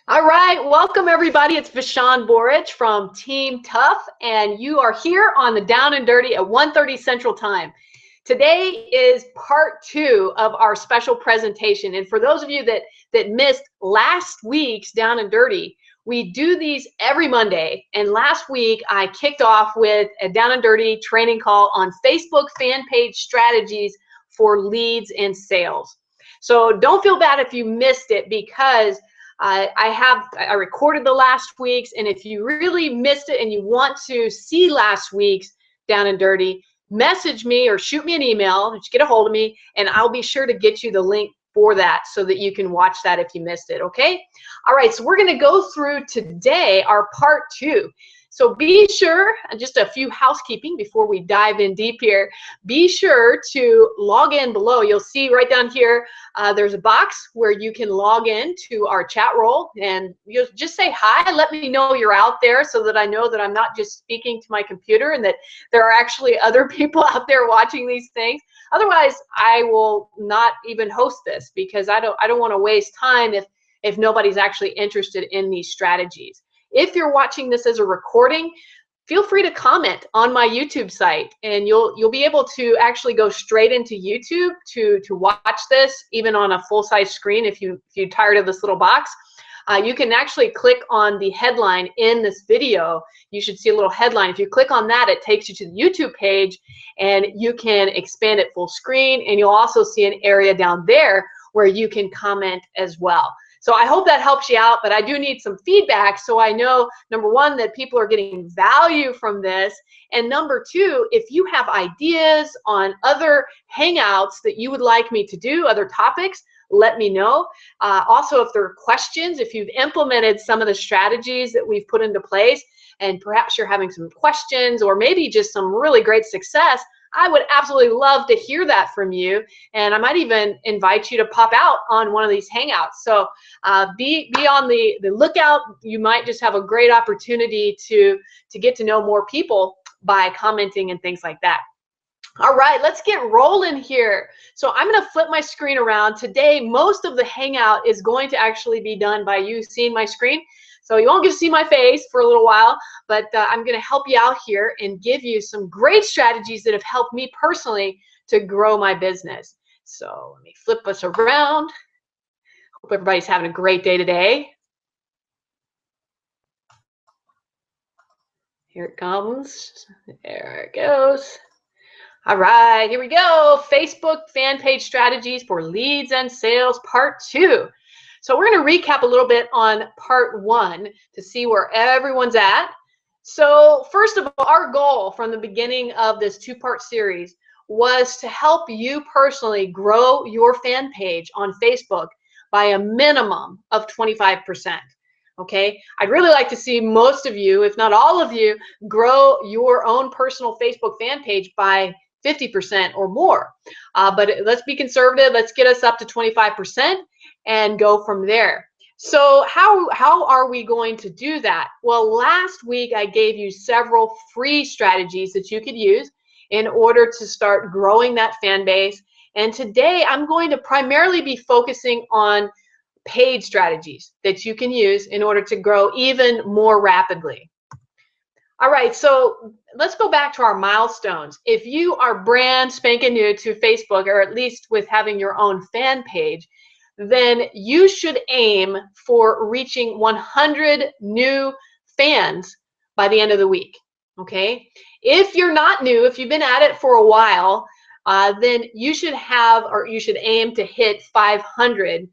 All right, welcome everybody. It's Vishan Borich from Team Tough, and you are here on the Down and Dirty at 1:30 Central Time. Today is part 2 of our special presentation, and for those of you that missed last week's Down and Dirty, we do these every Monday, and last week I kicked off with a Down and Dirty training call on Facebook fan page strategies for leads and sales. So don't feel bad if you missed it, because I recorded the last week's, and if you really missed it and you want to see last week's Down and Dirty, message me or shoot me an email, just get a hold of me, and I'll be sure to get you the link for that so that you can watch that if you missed it, okay? All right, so we're gonna go through today our part 2. So be sure, just a few housekeeping before we dive in deep here, be sure to log in below. You'll see right down here, there's a box where you can log in to our chat role, and you'll just say hi. Let me know you're out there so that I know that I'm not just speaking to my computer and that there are actually other people out there watching these things. Otherwise, I will not even host this, because I don't want to waste time if nobody's actually interested in these strategies. If you're watching this as a recording, feel free to comment on my YouTube site, and you'll be able to actually go straight into YouTube to watch this, even on a full-size screen. If you're tired of this little box, you can actually click on the headline in this video. You should see a little headline. If you click on that, it takes you to the YouTube page, and you can expand it full screen, and you'll also see an area down there where you can comment as well. So I hope that helps you out, but I do need some feedback so I know, number one, that people are getting value from this, and number two, if you have ideas on other hangouts that you would like me to do, other topics, let me know. Also, if there are questions, if you've implemented some of the strategies that we've put into place, and perhaps you're having some questions or maybe just some really great success, I would absolutely love to hear that from you, and I might even invite you to pop out on one of these hangouts. So be on the lookout. You might just have a great opportunity to get to know more people by commenting and things like that. All right, let's get rolling here. So I'm going to flip my screen around. Today, most of the hangout is going to actually be done by you seeing my screen. So you won't get to see my face for a little while, but I'm going to help you out here and give you some great strategies that have helped me personally to grow my business. So let me flip us around. Hope everybody's having a great day today. Here it comes. There it goes. All right, here we go. Facebook fan page strategies for leads and sales, part 2. So we're going to recap a little bit on part 1 to see where everyone's at. So first of all, our goal from the beginning of this 2-part series was to help you personally grow your fan page on Facebook by a minimum of 25%. Okay, I'd really like to see most of you, if not all of you, grow your own personal Facebook fan page by 50% or more. But let's be conservative. Let's get us up to 25% and go from there. So how are we going to do that? Well, last week I gave you several free strategies that you could use in order to start growing that fan base. And today I'm going to primarily be focusing on paid strategies that you can use in order to grow even more rapidly. All right, so let's go back to our milestones. If you are brand spanking new to Facebook, or at least with having your own fan page, then you should aim for reaching 100 new fans by the end of the week, okay? If you're not new, if you've been at it for a while, then you should have, or you should aim to hit 500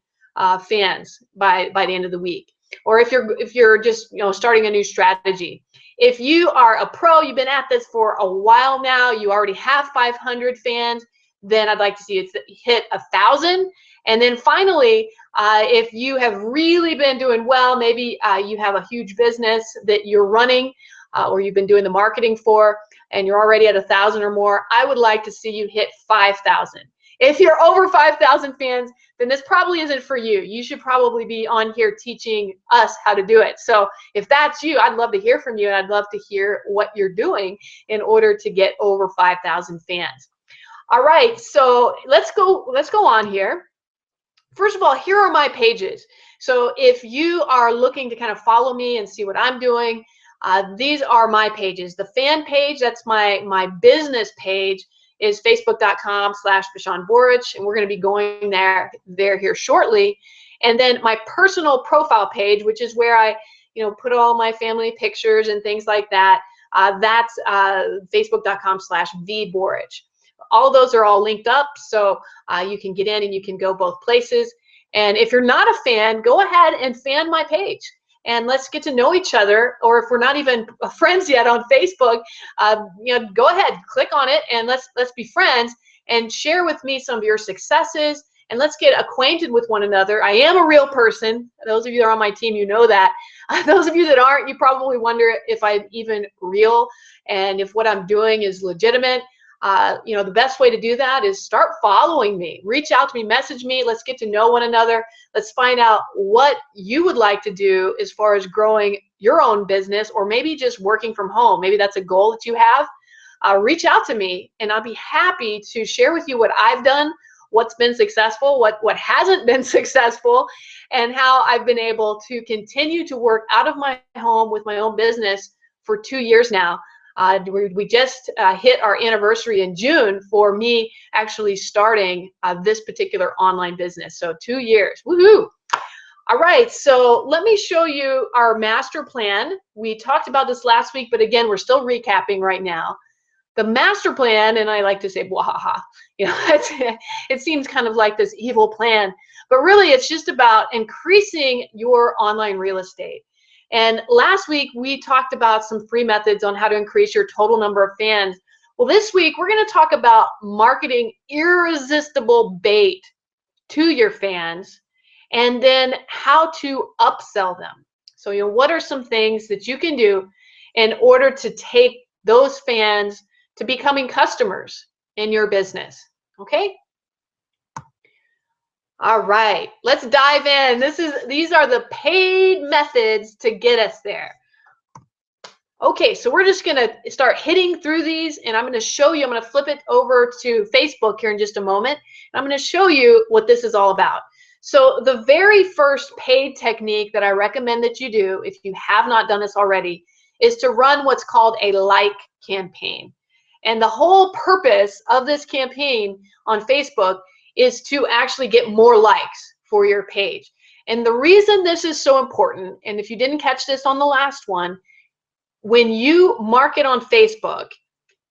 fans by the end of the week. Or if you're just starting a new strategy. If you are a pro, you've been at this for a while now, you already have 500 fans, then I'd like to see it hit 1,000. And then finally, if you have really been doing well, maybe you have a huge business that you're running or you've been doing the marketing for, and you're already at 1,000 or more, I would like to see you hit 5,000. If you're over 5,000 fans, then this probably isn't for you. You should probably be on here teaching us how to do it. So if that's you, I'd love to hear from you, and I'd love to hear what you're doing in order to get over 5,000 fans. All right, so let's go on here. first of all, here are my pages. So if you are looking to kind of follow me and see what I'm doing, these are my pages. The fan page, that's my business page, is facebook.com/VishanBorich, and we're going to be going there here shortly. And then my personal profile page, which is where I put all my family pictures and things like that, that's facebook.com/VBorich. All those are all linked up, so you can get in and you can go both places. And if you're not a fan, go ahead and fan my page, and let's get to know each other. Or if we're not even friends yet on Facebook, go ahead, click on it, and let's be friends and share with me some of your successes, and let's get acquainted with one another. I am a real person. Those of you that are on my team, you know that. Those of you that aren't, you probably wonder if I'm even real and if what I'm doing is legitimate. The best way to do that is start following me. Reach out to me, message me. Let's get to know one another. Let's find out what you would like to do as far as growing your own business, or maybe just working from home. Maybe that's a goal that you have. Reach out to me, and I'll be happy to share with you what I've done, what's been successful, what hasn't been successful, and how I've been able to continue to work out of my home with my own business for 2 years now. We just hit our anniversary in June for me actually starting this particular online business. So 2 years, woohoo! All right, so let me show you our master plan. We talked about this last week, but again, we're still recapping right now. The master plan, and I like to say, wahaha, it seems kind of like this evil plan, but really it's just about increasing your online real estate. And last week we talked about some free methods on how to increase your total number of fans. Well, this week we're going to talk about marketing irresistible bait to your fans, and then how to upsell them. So, what are some things that you can do in order to take those fans to becoming customers in your business? Okay. All right, let's dive in. These are the paid methods to get us there. Okay, so we're just gonna start hitting through these, and I'm gonna show you, I'm gonna flip it over to Facebook here in just a moment, and I'm gonna show you what this is all about. So the very first paid technique that I recommend that you do, if you have not done this already, is to run what's called a like campaign. And the whole purpose of this campaign on Facebook is to actually get more likes for your page. And the reason this is so important, and if you didn't catch this on the last one, when you market on Facebook,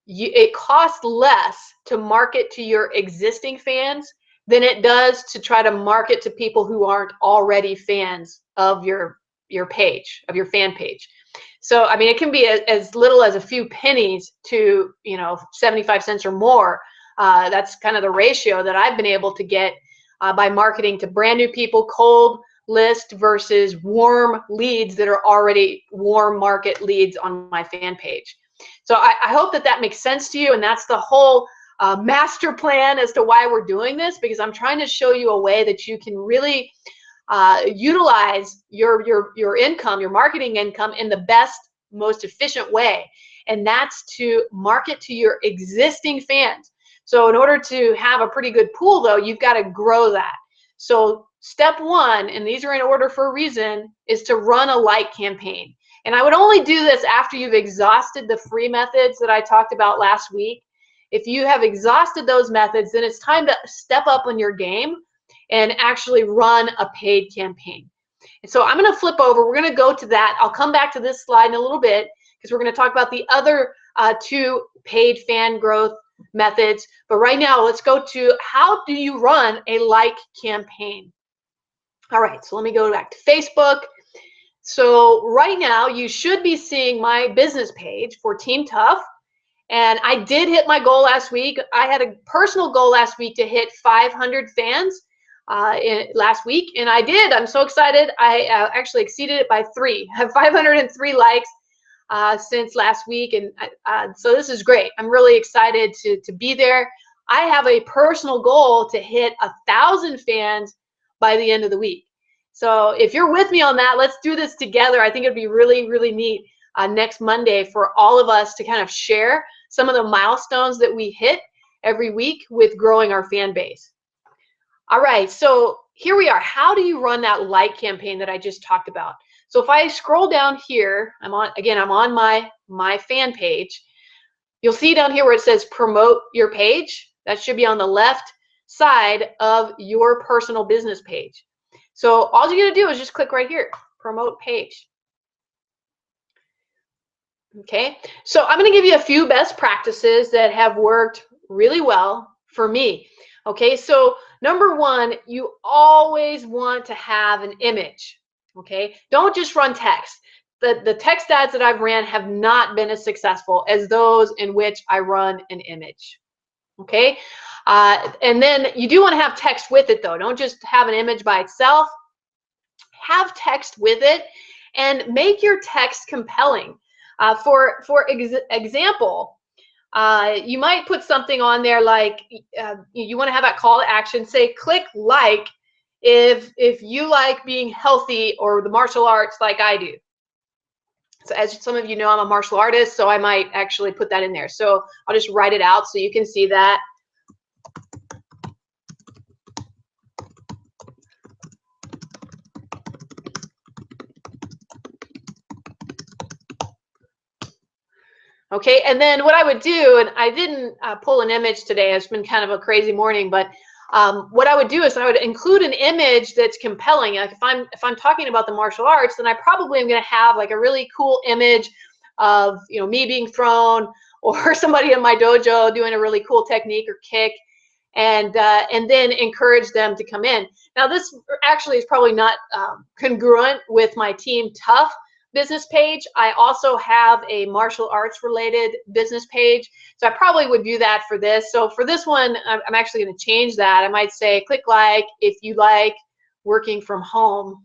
it costs less to market to your existing fans than it does to try to market to people who aren't already fans of your page, of your fan page. So, I mean, it can be as little as a few pennies to, 75 cents or more. That's kind of the ratio that I've been able to get by marketing to brand new people, cold list versus warm leads that are already warm market leads on my fan page. So I hope that makes sense to you, and that's the whole master plan as to why we're doing this, because I'm trying to show you a way that you can really utilize your income, your marketing income, in the best, most efficient way, and that's to market to your existing fans. So in order to have a pretty good pool, though, you've got to grow that. So step one, and these are in order for a reason, is to run a like campaign. And I would only do this after you've exhausted the free methods that I talked about last week. If you have exhausted those methods, then it's time to step up on your game and actually run a paid campaign. And so I'm going to flip over. We're going to go to that. I'll come back to this slide in a little bit because we're going to talk about the other two paid fan growth methods. But right now, let's go to how do you run a like campaign. All right, so let me go back to Facebook. So right now, you should be seeing my business page for Team Tough. And I did hit my goal last week. I had a personal goal last week to hit 500 fans last week, and I did. I'm so excited. I actually exceeded it by 3. I have 503 likes since last week, and so this is great. I'm really excited to be there. I have a personal goal to hit 1,000 fans by the end of the week. So if you're with me on that, let's do this together. I think it'd be really, really neat next Monday for all of us to kind of share some of the milestones that we hit every week with growing our fan base. All right, so here we are. How do you run that like campaign that I just talked about? So if I scroll down here, I'm on my fan page. You'll see down here where it says promote your page. That should be on the left side of your personal business page. So all you got to do is just click right here, promote page. Okay, so I'm going to give you a few best practices that have worked really well for me. Okay, so number one, you always want to have an image. Okay, don't just run text. The text ads that I've ran have not been as successful as those in which I run an image. Okay, and then you do want to have text with it though. Don't just have an image by itself. Have text with it and make your text compelling. For example, you might put something on there like you want to have that call to action. Say, click like if you like being healthy or the martial arts like I do. So as some of you know, I'm a martial artist, so I might actually put that in there. So I'll just write it out so you can see that. Okay, and then what I would do, and I didn't pull an image today, it's been kind of a crazy morning, but what I would do is I would include an image that's compelling. Like if I'm talking about the martial arts, then I probably am going to have like a really cool image of me being thrown or somebody in my dojo doing a really cool technique or kick, and then encourage them to come in. Now this actually is probably not congruent with my Team Tough business page. I also have a martial arts related business page, so I probably would do that for this. So for this one, I'm actually going to change that. I might say click like if you like working from home.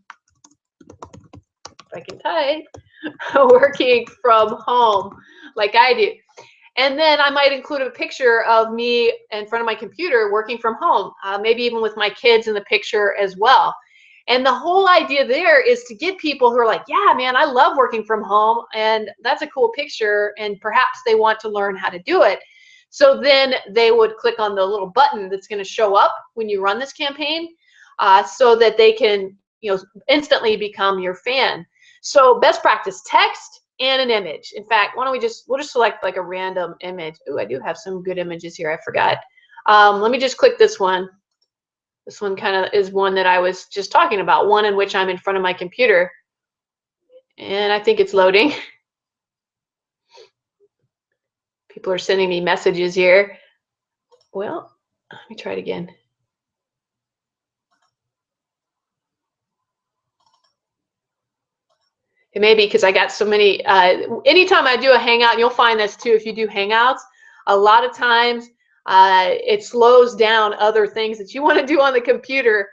If I can type, working from home like I do. And then I might include a picture of me in front of my computer working from home, maybe even with my kids in the picture as well. And the whole idea there is to get people who are like, yeah, man, I love working from home, and that's a cool picture, and perhaps they want to learn how to do it. So then they would click on the little button that's going to show up when you run this campaign, so that they can instantly become your fan. So best practice, text and an image. In fact, why don't we'll just select like a random image. Oh, I do have some good images here. I forgot. Let me just click this one. This one kind of is one that I was just talking about, one in which I'm in front of my computer. And I think it's loading. People are sending me messages here. Well, let me try it again. It may be because I got so many. Anytime I do a Hangout, and you'll find this too if you do Hangouts, a lot of times it slows down other things that you want to do on the computer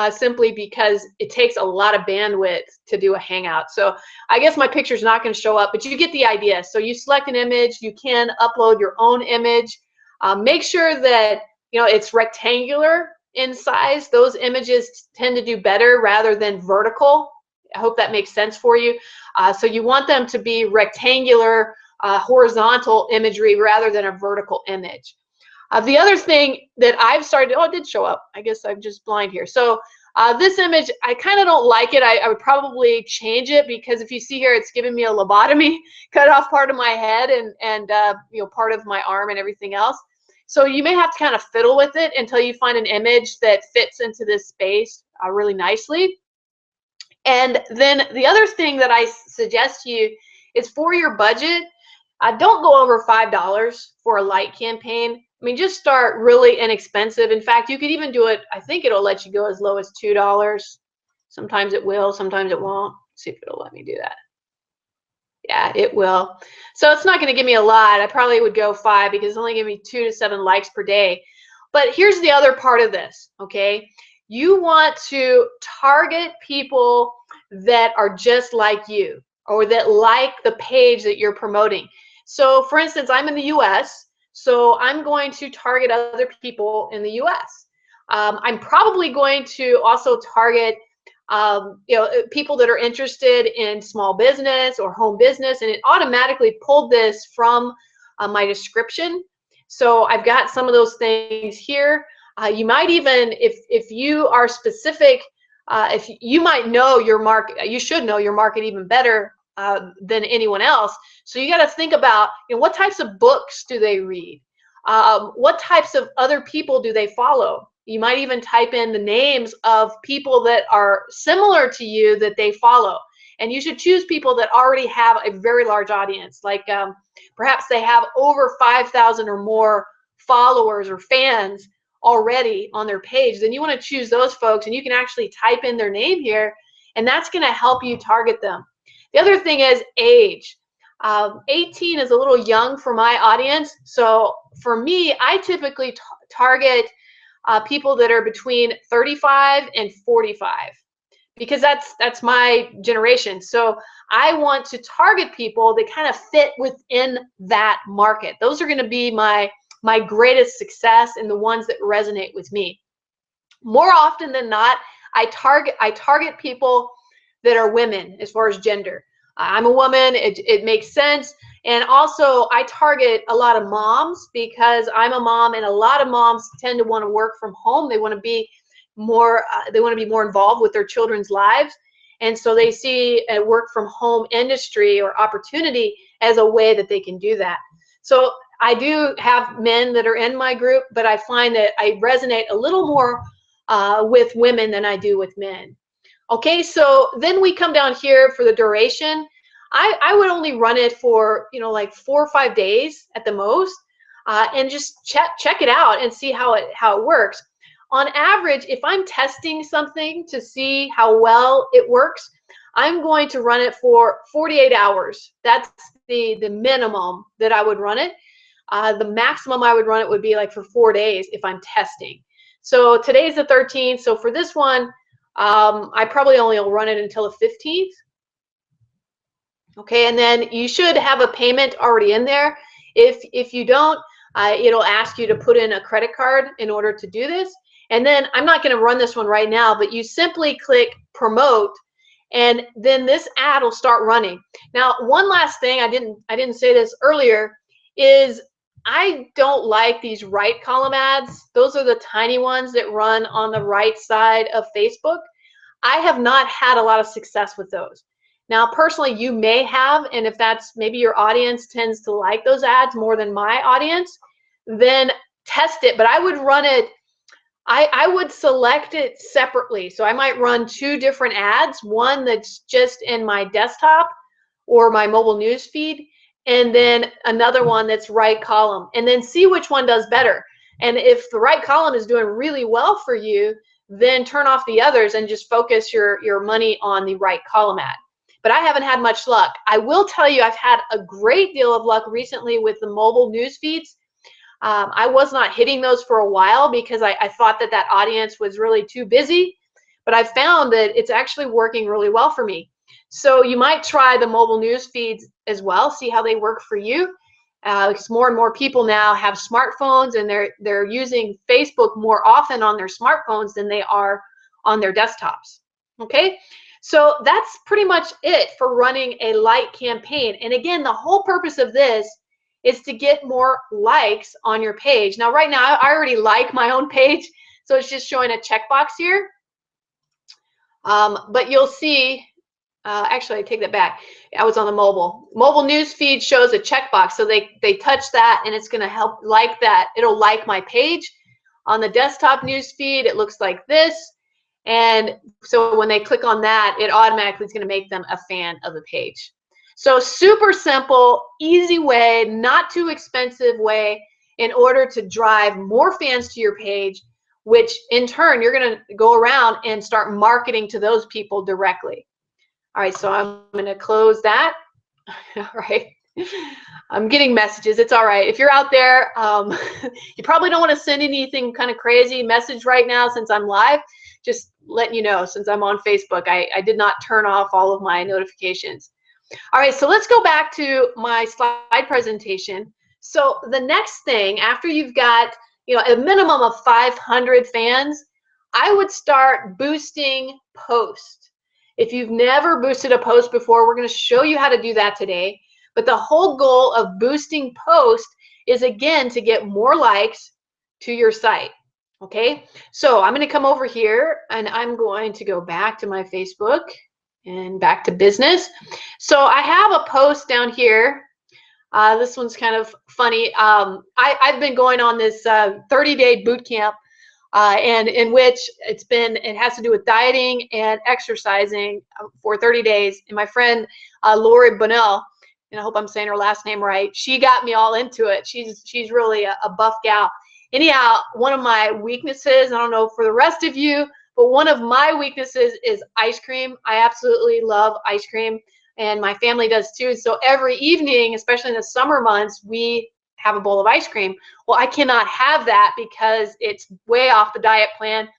simply because it takes a lot of bandwidth to do a Hangout. So I guess my picture's not going to show up, but you get the idea. So you select an image, you can upload your own image. Make sure that it's rectangular in size. Those images tend to do better rather than vertical. I hope that makes sense for you. So you want them to be rectangular, horizontal imagery rather than a vertical image. The other thing that I've started, it did show up. I guess I'm just blind here. So this image, I kind of don't like it. I would probably change it because if you see here, it's giving me a lobotomy, cut off part of my head and part of my arm and everything else. So you may have to kind of fiddle with it until you find an image that fits into this space really nicely. And then the other thing that I suggest to you is for your budget, don't go over $5 for a light campaign. I mean, just start really inexpensive. In fact, you could even do it, I think it'll let you go as low as $2. Sometimes it will, sometimes it won't. Let's see if it'll let me do that. Yeah, it will. So it's not going to give me a lot. I probably would go 5 because it's only giving me 2 to 7 likes per day. But here's the other part of this, okay? You want to target people that are just like you or that like the page that you're promoting. So for instance, I'm in the US, so I'm going to target other people in the US. I'm probably going to also target people that are interested in small business or home business, and it automatically pulled this from my description. So I've got some of those things here. You might even, if you are specific, if you might know your market, you should know your market even better than anyone else. So you got to think about, what types of books do they read? What types of other people do they follow? You might even type in the names of people that are similar to you that they follow. And you should choose people that already have a very large audience. Like perhaps they have over 5,000 or more followers or fans already on their page. Then you want to choose those folks, and you can actually type in their name here, and that's going to help you target them. The other thing is age. 18 is a little young for my audience. So for me, I typically target people that are between 35 and 45, because that's my generation. So I want to target people that kind of fit within that market. Those are going to be my greatest success and the ones that resonate with me. More often than not, I target people that are women as far as gender. I'm a woman, it makes sense. And also I target a lot of moms because I'm a mom, and a lot of moms tend to want to work from home. They want to be more involved with their children's lives. And so they see a work from home industry or opportunity as a way that they can do that. So I do have men that are in my group, but I find that I resonate a little more with women than I do with men. Okay, so then we come down here for the duration. I would only run it for, like 4 or 5 days at the most, and just check it out and see how it works. On average, if I'm testing something to see how well it works, I'm going to run it for 48 hours. That's the minimum that I would run it. The maximum I would run it would be like for 4 days if I'm testing. So today's the 13th. So for this one, I probably only will run it until the 15th. Okay, and then you should have a payment already in there. If you don't, it'll ask you to put in a credit card in order to do this. And then I'm not going to run this one right now, but you simply click promote, and then this ad will start running. Now, one last thing, I didn't say this earlier, is I don't like these right column ads. Those are the tiny ones that run on the right side of Facebook. I have not had a lot of success with those. Now, personally, you may have, and if that's maybe your audience tends to like those ads more than my audience, then test it. But I would run it, I would select it separately. So I might run 2 different ads, one that's just in my desktop or my mobile news feed, and then another one that's right column, and then see which one does better. And if the right column is doing really well for you, then turn off the others and just focus your money on the right column ad. But I haven't had much luck. I will tell you, I've had a great deal of luck recently with the mobile news feeds. I was not hitting those for a while because I thought that audience was really too busy, but I found that it's actually working really well for me. So you might try the mobile news feeds as well, see how they work for you. Because more and more people now have smartphones, and they're using Facebook more often on their smartphones than they are on their desktops. Okay, so that's pretty much it for running a like campaign. And again, the whole purpose of this is to get more likes on your page. Now, right now, I already like my own page, so it's just showing a checkbox here. But you'll see, actually, I take that back. I was on the mobile news feed shows a checkbox, so they touch that, and it's going to help like that. It'll like my page. On the desktop news feed, it looks like this, and so when they click on that, it automatically is going to make them a fan of the page. So super simple, easy way, not too expensive way in order to drive more fans to your page, which in turn you're going to go around and start marketing to those people directly. All right, so I'm going to close that. All right, I'm getting messages. It's all right. If you're out there, you probably don't want to send anything kind of crazy message right now since I'm live. Just letting you know, since I'm on Facebook, I did not turn off all of my notifications. All right, so let's go back to my slide presentation. So the next thing, after you've got a minimum of 500 fans, I would start boosting posts. If you've never boosted a post before, we're going to show you how to do that today. But the whole goal of boosting posts is, again, to get more likes to your site. Okay, so I'm going to come over here and I'm going to go back to my Facebook and back to business. So I have a post down here. This one's kind of funny. I've been going on this 30-day boot camp, and in which it has to do with dieting and exercising for 30 days. And my friend Lori Bonnell, and I hope I'm saying her last name right, she got me all into it. She's really a buff gal. Anyhow, one of my weaknesses, I don't know for the rest of you, but one of my weaknesses is ice cream. I absolutely love ice cream, and my family does too. So every evening, especially in the summer months, we have a bowl of ice cream. Well, I cannot have that because it's way off the diet plan.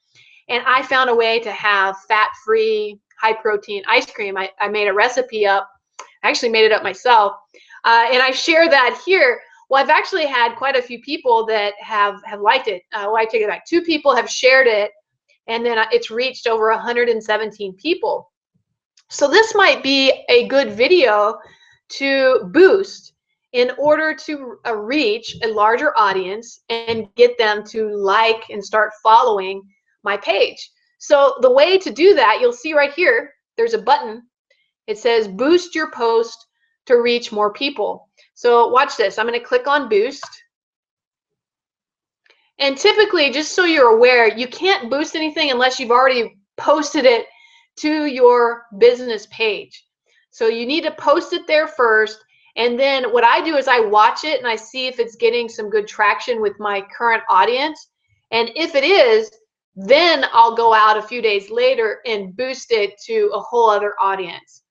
And I found a way to have fat-free, high-protein ice cream. I made a recipe up. I actually made it up myself. And I share that here. Well, I've actually had quite a few people that have liked it. Well, I take it back. 2 people have shared it, and then it's reached over 117 people. So this might be a good video to boost in order to reach a larger audience and get them to like and start following my page. So the way to do that, you'll see right here, there's a button. It says boost your post to reach more people. So watch this. I'm going to click on boost. And typically, just so you're aware, you can't boost anything unless you've already posted it to your business page. So you need to post it there first. And then what I do is I watch it and I see if it's getting some good traction with my current audience. And if it is, then I'll go out a few days later and boost it to a whole other audience.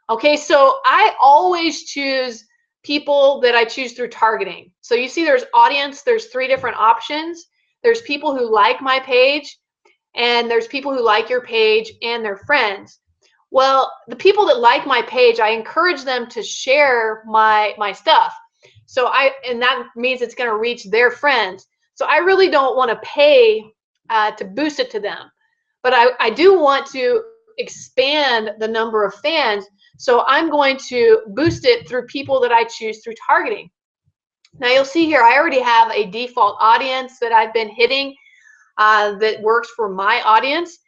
Okay, so I always choose people that I choose through targeting. So you see there's audience, there's 3 different options. There's people who like my page, and there's people who like your page and their friends. Well, the people that like my page, I encourage them to share my stuff. And that means it's going to reach their friends. So I really don't want to pay to boost it to them. But I do want to expand the number of fans. So I'm going to boost it through people that I choose through targeting. Now you'll see here, I already have a default audience that I've been hitting that works for my audience.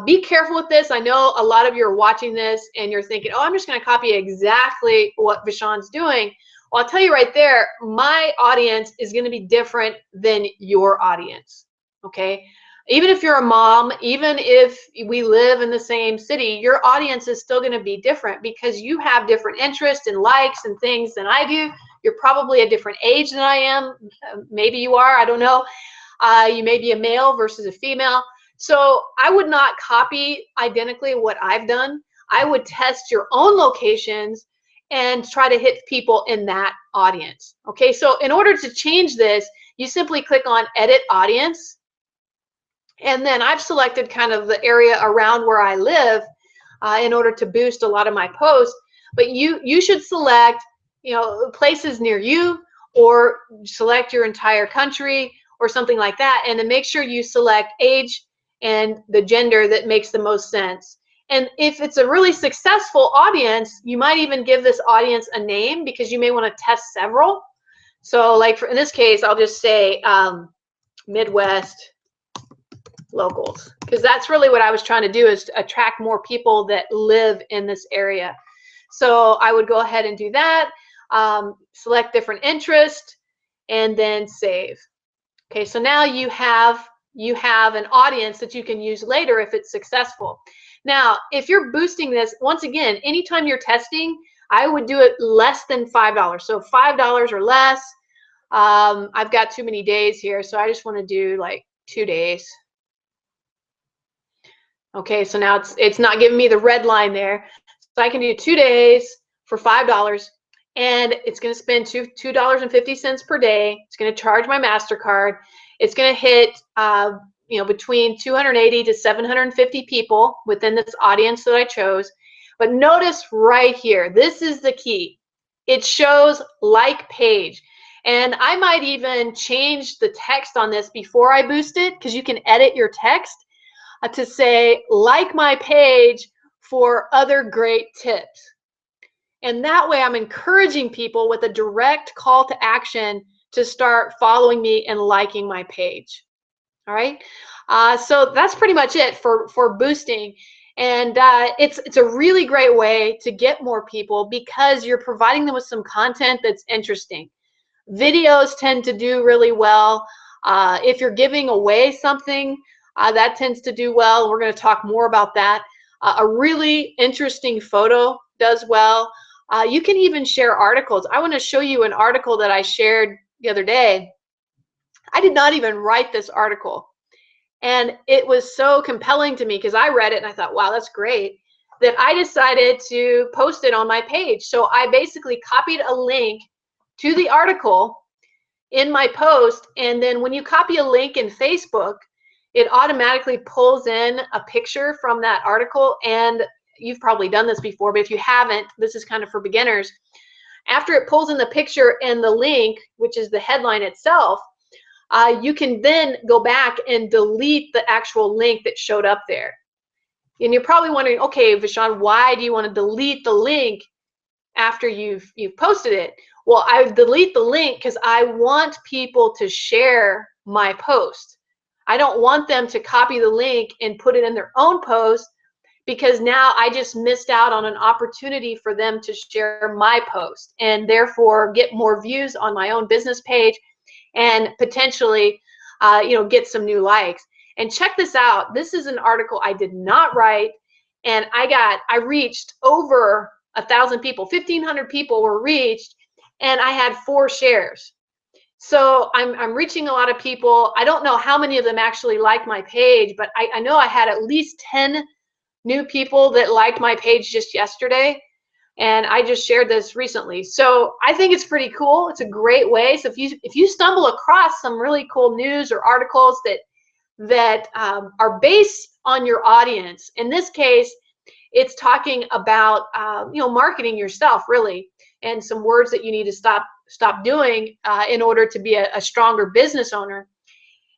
Be careful with this. I know a lot of you are watching this and you're thinking, oh, I'm just going to copy exactly what Vishon's doing. Well, I'll tell you right there, my audience is going to be different than your audience. Okay. Even if you're a mom, even if we live in the same city, your audience is still going to be different because you have different interests and likes and things than I do. You're probably a different age than I am. Maybe you are, I don't know. You may be a male versus a female. So I would not copy identically what I've done. I would test your own locations and try to hit people in that audience. Okay, so in order to change this, you simply click on Edit Audience. And then I've selected kind of the area around where I live in order to boost a lot of my posts. But you should select, places near you, or select your entire country or something like that. And then make sure you select age and the gender that makes the most sense. And if it's a really successful audience, you might even give this audience a name because you may want to test several. So like in this case, I'll just say Midwest locals, because that's really what I was trying to do, is to attract more people that live in this area. So I would go ahead and do that, select different interest, and then save. Okay, so now you have an audience that you can use later if it's successful. Now, if you're boosting this, once again, anytime you're testing, I would do it less than $5. So $5 or less. I've got too many days here, so I just want to do like 2 days. Okay, so now it's not giving me the red line there. So I can do 2 days for $5, and it's going to spend $2.50 per day. It's going to charge my MasterCard. It's going to hit between 280 to 750 people within this audience that I chose. But notice right here, this is the key. It shows like page. And I might even change the text on this before I boost it, because you can edit your text to say, like my page for other great tips. And that way I'm encouraging people with a direct call to action to start following me and liking my page. All right. So that's pretty much it for boosting. And it's a really great way to get more people because you're providing them with some content that's interesting. Videos tend to do really well. If you're giving away something, that tends to do well. We're going to talk more about that. A really interesting photo does well. You can even share articles. I want to show you an article that I shared the other day. I did not even write this article. And it was so compelling to me because I read it and I thought, wow, that's great, that I decided to post it on my page. So I basically copied a link to the article in my post. And then when you copy a link in Facebook, it automatically pulls in a picture from that article. And you've probably done this before, but if you haven't, this is kind of for beginners. After it pulls in the picture and the link, which is the headline itself, you can then go back and delete the actual link that showed up there. And you're probably wondering, okay, Vishon, why do you want to delete the link after you've posted it? Well, I delete the link because I want people to share my post. I don't want them to copy the link and put it in their own post, because now I just missed out on an opportunity for them to share my post and therefore get more views on my own business page and potentially get some new likes. And check this out. This is an article I did not write, and I reached over 1,000 people. 1,500 people were reached, and I had 4 shares. So I'm reaching a lot of people. I don't know how many of them actually liked my page, but I know I had at least 10 new people that liked my page just yesterday. And I just shared this recently. So I think it's pretty cool. It's a great way. So if you stumble across some really cool news or articles that are based on your audience, in this case, it's talking about marketing yourself, really, and some words that you need to stop doing in order to be a stronger business owner.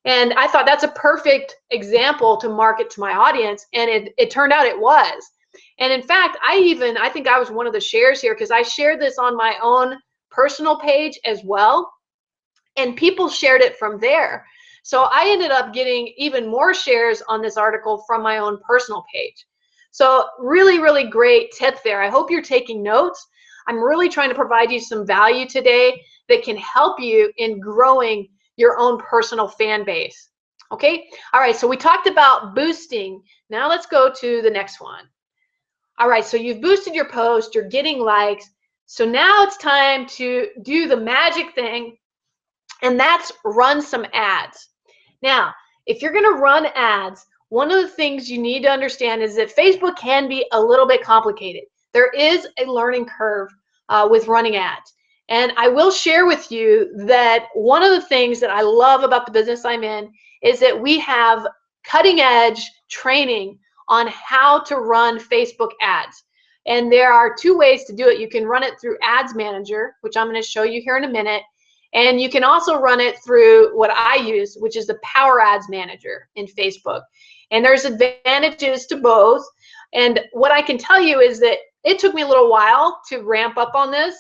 And I thought that's a perfect example to market to my audience, and it turned out it was. And in fact, I think I was one of the shares here because I shared this on my own personal page as well, and people shared it from there. So I ended up getting even more shares on this article from my own personal page. So really, really great tip there. I hope you're taking notes. I'm really trying to provide you some value today that can help you in growing your own personal fan base. Okay? All right, so we talked about boosting. Now let's go to the next one. All right, so you've boosted your post, you're getting likes. So now it's time to do the magic thing, and that's run some ads. Now, if you're going to run ads, one of the things you need to understand is that Facebook can be a little bit complicated. There is a learning curve with running ads. And I will share with you that one of the things that I love about the business I'm in is that we have cutting edge training on how to run Facebook ads. And there are 2 ways to do it. You can run it through Ads Manager, which I'm going to show you here in a minute. And you can also run it through what I use, which is the Power Ads Manager in Facebook. And there's advantages to both. And what I can tell you is that it took me a little while to ramp up on this,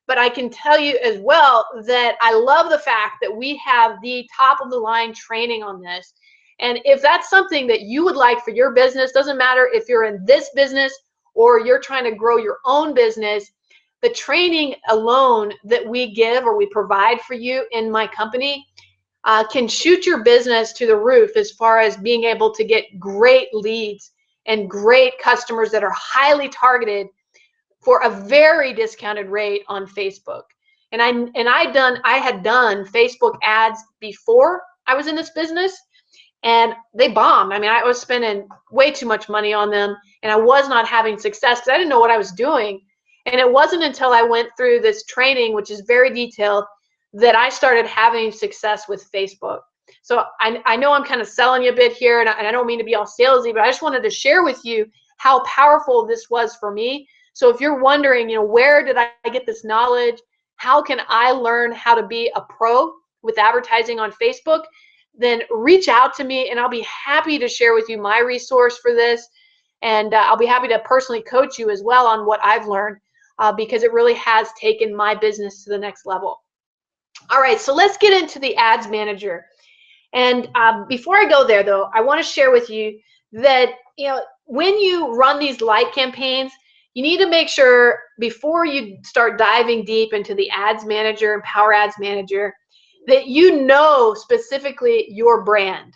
but I can tell you as well that I love the fact that we have the top of the line training on this. And if that's something that you would like for your business, doesn't matter if you're in this business or you're trying to grow your own business, the training alone that we give or we provide for you in my company can shoot your business to the roof as far as being able to get great leads and great customers that are highly targeted for a very discounted rate on Facebook. And I had done Facebook ads before I was in this business, and they bombed. I mean, I was spending way too much money on them, and I was not having success because I didn't know what I was doing. And it wasn't until I went through this training, which is very detailed, that I started having success with Facebook. So I know I'm kind of selling you a bit here, and I don't mean to be all salesy, but I just wanted to share with you how powerful this was for me. So if you're wondering, where did I get this knowledge? How can I learn how to be a pro with advertising on Facebook? Then reach out to me, and I'll be happy to share with you my resource for this. And I'll be happy to personally coach you as well on what I've learned because it really has taken my business to the next level. All right, so let's get into the Ads Manager. And before I go there, though, I want to share with you that, when you run these light campaigns, you need to make sure before you start diving deep into the Ads Manager and Power Ads Manager that you know specifically your brand.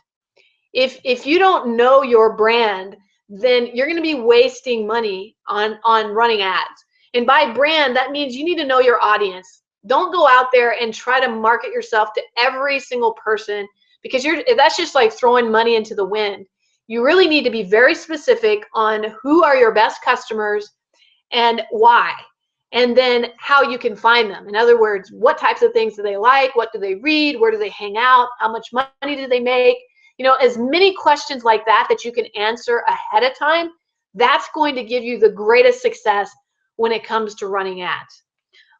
If you don't know your brand, then you're going to be wasting money on running ads. And by brand, that means you need to know your audience. Don't go out there and try to market yourself to every single person, because that's just like throwing money into the wind. You really need to be very specific on who are your best customers and why, and then how you can find them. In other words, what types of things do they like? What do they read? Where do they hang out? How much money do they make? As many questions like that you can answer ahead of time, that's going to give you the greatest success when it comes to running ads.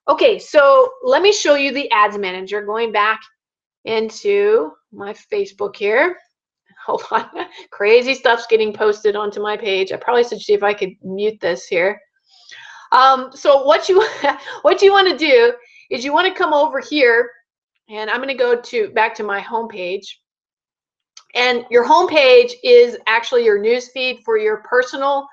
Okay, so let me show you the Ads Manager. Going back into my Facebook here. Hold on. Crazy stuff's getting posted onto my page. I probably should see if I could mute this here. So what you want to do is you want to come over here, and I'm going to go back to my home page. And your home page is actually your news feed for your personal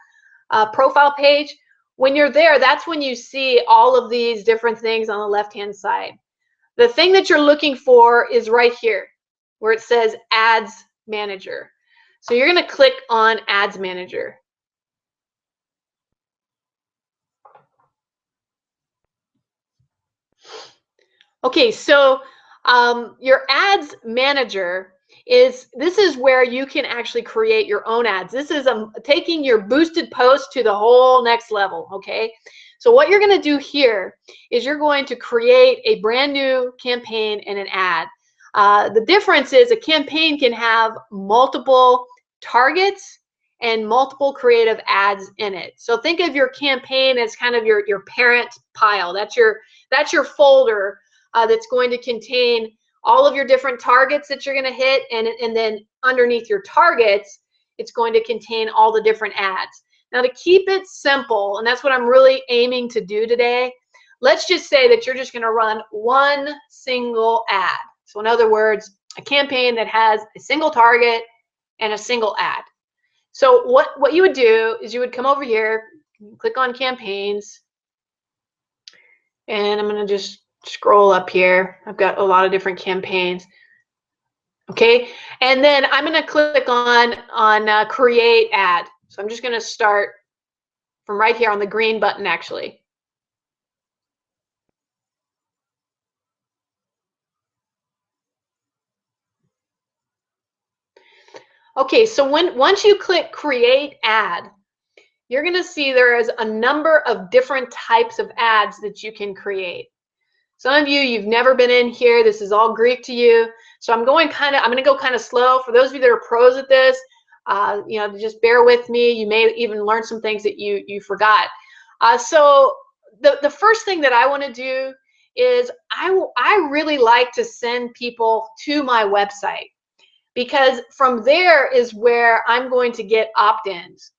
profile page. When you're there, that's when you see all of these different things on the left-hand side. The thing that you're looking for is right here, where it says Ads Manager. So you're going to click on Ads Manager. Okay, so your Ads Manager this is where you can actually create your own ads. This is taking your boosted post to the whole next level, okay? So what you're going to do here is you're going to create a brand new campaign and an ad. The difference is a campaign can have multiple targets and multiple creative ads in it. So think of your campaign as kind of your parent pile. That's your folder that's going to contain all of your different targets that you're going to hit, and then underneath your targets, it's going to contain all the different ads. Now, to keep it simple, and that's what I'm really aiming to do today, let's just say that you're just going to run one single ad. So in other words, a campaign that has a single target and a single ad. So what you would do is you would come over here, click on campaigns, and I'm going to just scroll up here. I've got a lot of different campaigns. Okay, and then I'm going to click on create ad. So I'm just going to start from right here on the green button, actually. Okay, so once you click create ad, you're going to see there is a number of different types of ads that you can create. Some of you've never been in here. This is all Greek to you. So I'm going to go kind of slow. For those of you that are pros at this, just bear with me. You may even learn some things that you forgot. So the first thing that I want to do is I really like to send people to my website, because from there is where I'm going to get opt-ins.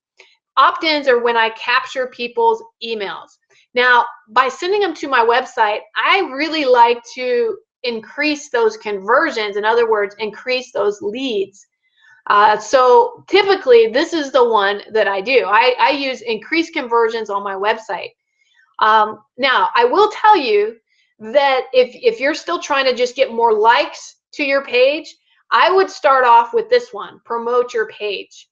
Opt-ins are when I capture people's emails. Now, by sending them to my website, I really like to increase those conversions. In other words, increase those leads. So typically, this is the one that I do. I use increased conversions on my website. Now, I will tell you that if you're still trying to just get more likes to your page, I would start off with this one, promote your page.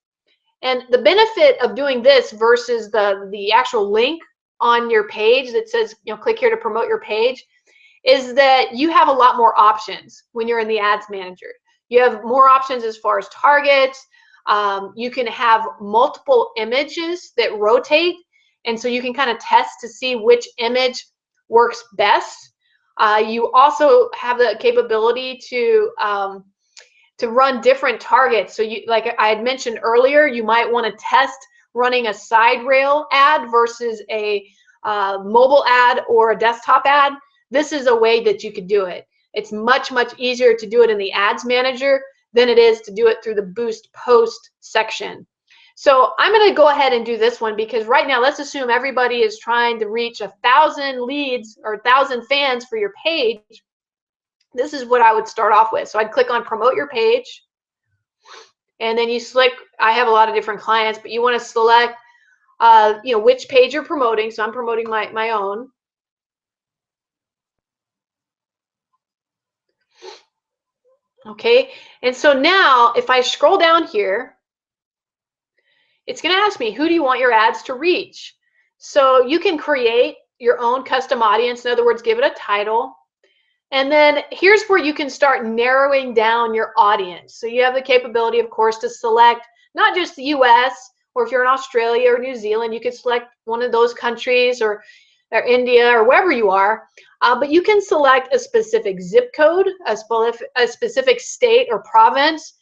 And the benefit of doing this versus the actual link on your page that says, click here to promote your page, is that you have a lot more options when you're in the Ads Manager. You have more options as far as targets. You can have multiple images that rotate, and so you can kind of test to see which image works best. You also have the capability to run different targets. So like I had mentioned earlier, you might want to test running a side rail ad versus a mobile ad or a desktop ad. This is a way that you could do it. It's much, much easier to do it in the Ads Manager than it is to do it through the Boost Post section. So I'm going to go ahead and do this one, because right now, let's assume everybody is trying to reach 1,000 leads or 1,000 fans for your page. this is what I would start off with. So I'd click on promote your page, and then you select, I have a lot of different clients, but you want to select you know, which page you're promoting. So I'm promoting my own. Okay, and so now if I scroll down here, it's going to ask me, who do you want your ads to reach? So you can create your own custom audience. In other words, give it a title. And then here's where you can start narrowing down your audience. So you have the capability, of course, to select not just the US, or if you're in Australia or New Zealand, you could select one of those countries, or India, or wherever you are. But you can select a specific zip code, a specific state or province.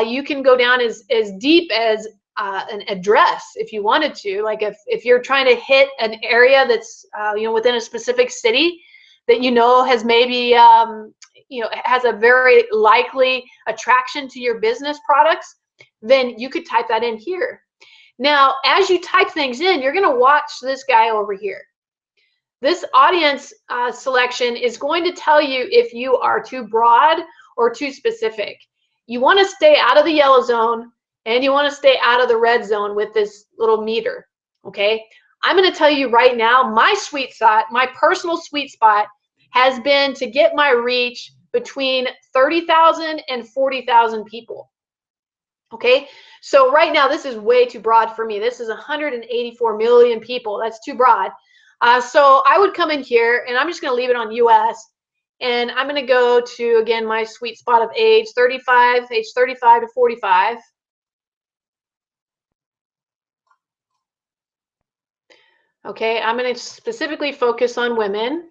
You can go down as deep as an address if you wanted to. Like if you're trying to hit an area that's you know, within a specific city that you know has maybe you know, has a very likely attraction to your business products, then you could type that in here. Now, as you type things in, you're going to watch this guy over here. This audience selection is going to tell you if you are too broad or too specific. You want to stay out of the yellow zone, and you want to stay out of the red zone with this little meter. Okay, I'm going to tell you right now, my sweet spot, my personal sweet spot, has been to get my reach between 30,000 and 40,000 people. Okay, so right now this is way too broad for me. This is 184 million people. That's too broad. So I would come in here, and I'm just going to leave it on US, and I'm going to go to, again, my sweet spot of age 35 to 45. Okay, I'm going to specifically focus on women.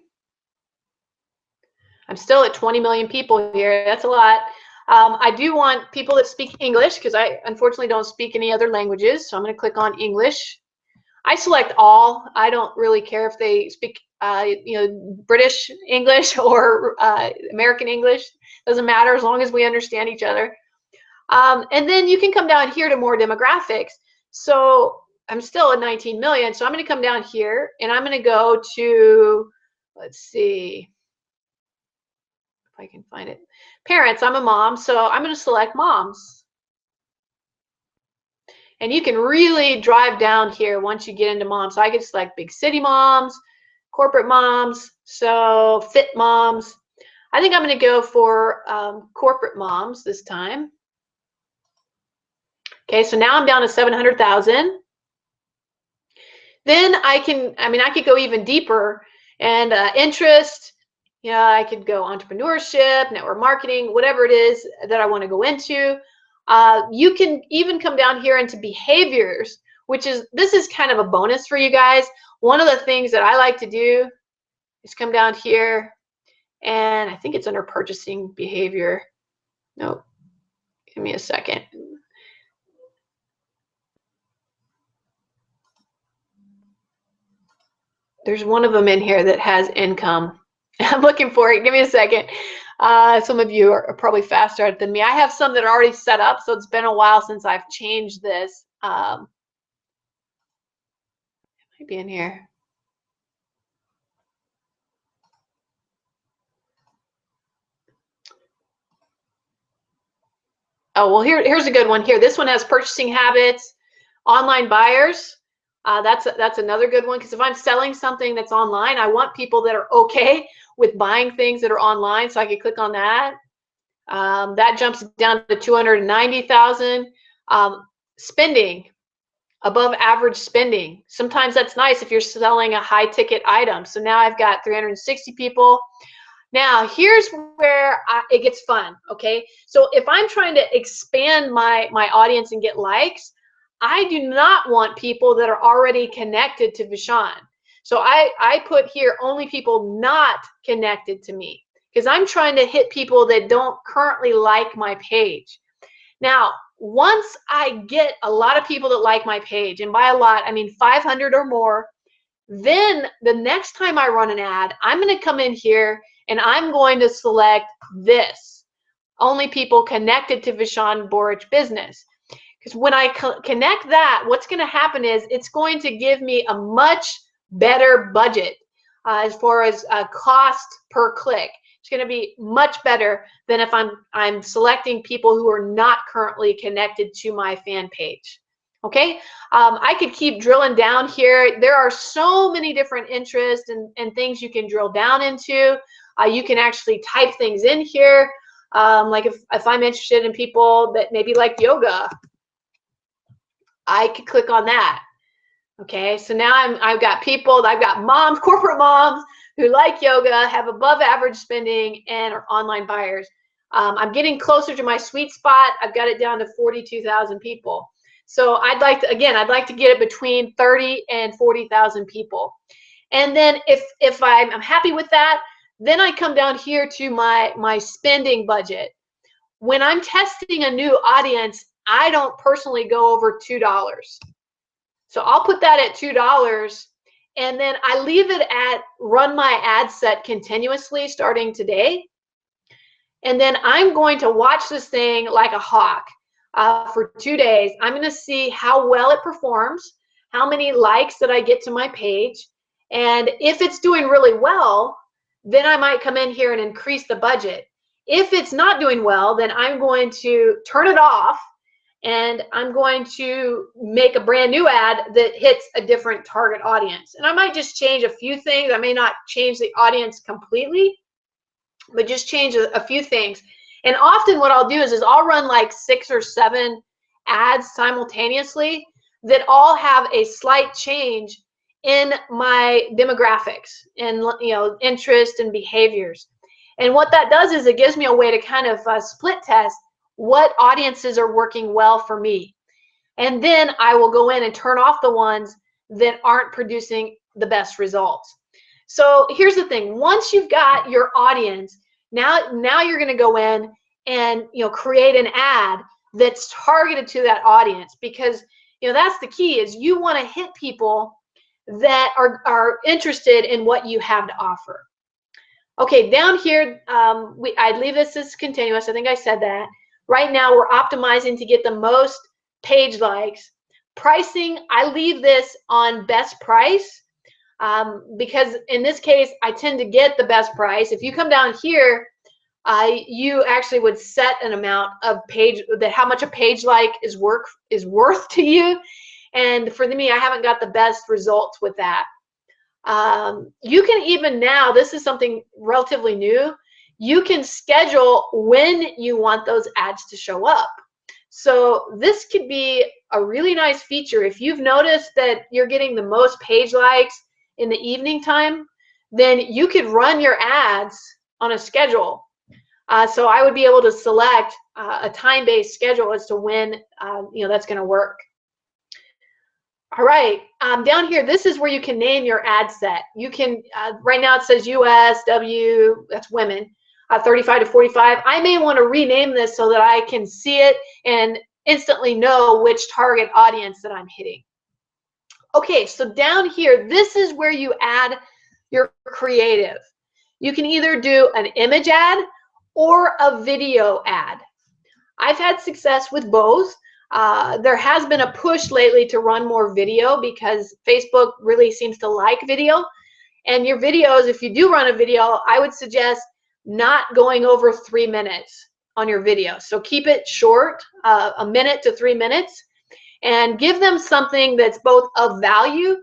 I'm still at 20 million people here. That's a lot. I do want people that speak English, because I unfortunately don't speak any other languages. So I'm going to click on English. I select all. I don't really care if they speak you know, British English or American English. Doesn't matter, as long as we understand each other. And then you can come down here to more demographics. So I'm still at 19 million. So I'm going to come down here, and I'm going to go to, let's see if I can find it. Parents. I'm a mom, so I'm going to select moms. And you can really drive down here once you get into moms. So I can select big city moms, corporate moms, so fit moms. I think I'm going to go for corporate moms this time. Okay, so now I'm down to 700,000. Then I could go even deeper, and interest. You know, I could go entrepreneurship, network marketing, whatever it is that I want to go into. You can even come down here into behaviors, this is kind of a bonus for you guys. One of the things that I like to do is come down here, and I think it's under purchasing behavior. Nope. Give me a second. There's one of them in here that has income. I'm looking for it. Give me a second. Some of you are probably faster at it than me. I have some that are already set up, so it's been a while since I've changed this. It might be in here. Oh, well, here's a good one here. This one has purchasing habits, online buyers. That's another good one, because if I'm selling something that's online, I want people that are okay with buying things that are online, so I can click on that. That jumps down to 290,000. Spending, above average spending. Sometimes that's nice if you're selling a high ticket item. So now I've got 360 people. Now here's where it gets fun. Okay, so if I'm trying to expand my audience and get likes, I do not want people that are already connected to Vishaan. So I put here only people not connected to me, because I'm trying to hit people that don't currently like my page. Now, once I get a lot of people that like my page, and by a lot, I mean 500 or more, then the next time I run an ad, I'm going to come in here and I'm going to select this. Only people connected to Vishaan Borich business. Because when I connect that, what's going to happen is it's going to give me a much better budget as far as cost per click. It's going to be much better than if I'm selecting people who are not currently connected to my fan page. Okay, I could keep drilling down here. There are so many different interests and things you can drill down into. You can actually type things in here. Like if I'm interested in people that maybe like yoga, I could click on that. Okay, so now I've got people, I've got moms, corporate moms who like yoga, have above average spending, and are online buyers. I'm getting closer to my sweet spot. I've got it down to 42,000 people. So I'd like to get it between 30 and 40,000 people. And then if I'm happy with that, then I come down here to my spending budget. When I'm testing a new audience, I don't personally go over $2. So I'll put that at $2, and then I leave it at run my ad set continuously starting today. And then I'm going to watch this thing like a hawk for 2 days. I'm going to see how well it performs, how many likes that I get to my page. And if it's doing really well, then I might come in here and increase the budget. If it's not doing well, then I'm going to turn it off, and I'm going to make a brand new ad that hits a different target audience. And I might just change a few things. I may not change the audience completely, but just change a few things. And often what I'll do is I'll run like 6 or 7 ads simultaneously that all have a slight change in my demographics and interest and behaviors. And what that does is it gives me a way to kind of split test what audiences are working well for me. And then I will go in and turn off the ones that aren't producing the best results. So here's the thing. Once you've got your audience, now you're going to go in and create an ad that's targeted to that audience, because that's the key, is you want to hit people that are interested in what you have to offer. Okay, down here, I'd leave this as continuous. I think I said that. Right now, we're optimizing to get the most page likes. Pricing, I leave this on best price because in this case, I tend to get the best price. If you come down here, you actually would set an amount of how much a page like is worth to you. And for me, I haven't got the best results with that. You can even now, this is something relatively new, you can schedule when you want those ads to show up. So this could be a really nice feature. If you've noticed that you're getting the most page likes in the evening time, then you could run your ads on a schedule. So I would be able to select a time-based schedule as to when that's going to work. All right, down here, this is where you can name your ad set. You can, right now it says US, W, that's women, 35 to 45. I may want to rename this so that I can see it and instantly know which target audience that I'm hitting. Okay, so down here, this is where you add your creative. You can either do an image ad or a video ad. I've had success with both. There has been a push lately to run more video because Facebook really seems to like video. And your videos, if you do run a video, I would suggest not going over 3 minutes on your video. So keep it short, 1 minute to 3 minutes, and give them something that's both of value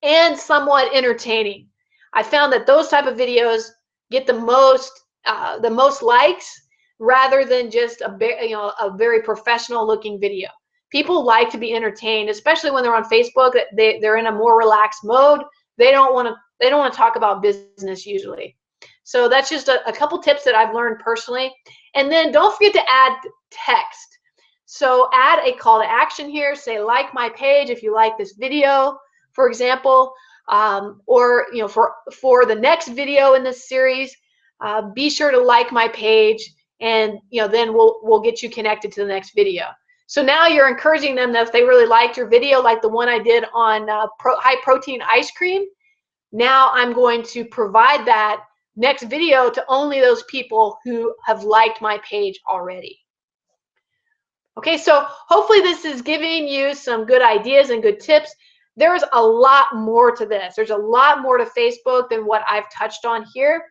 and somewhat entertaining. I found that those type of videos get the most likes rather than just a very professional looking video. People like to be entertained, especially when they're on Facebook. They're in a more relaxed mode. They don't want to talk about business usually. So that's just a couple tips that I've learned personally. And then don't forget to add text. So add a call to action here. Say, like my page if you like this video, for example, or for the next video in this series, be sure to like my page, and then we'll get you connected to the next video. So now you're encouraging them that if they really liked your video, like the one I did on high protein ice cream, now I'm going to provide that next video to only those people who have liked my page already. Okay, so hopefully this is giving you some good ideas and good tips. There's a lot more to this. There's a lot more to Facebook than what I've touched on here.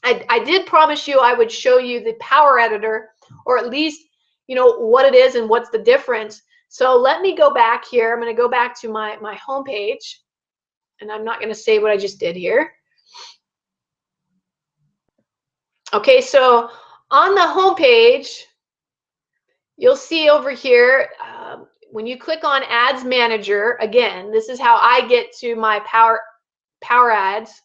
I did promise you I would show you the power editor, or at least, you know, what it is and what's the difference. So let me go back here. I'm going to go back to my home page, and I'm not going to say what I just did here. Okay, so on the home page, you'll see over here, when you click on Ads Manager, again, this is how I get to my power ads.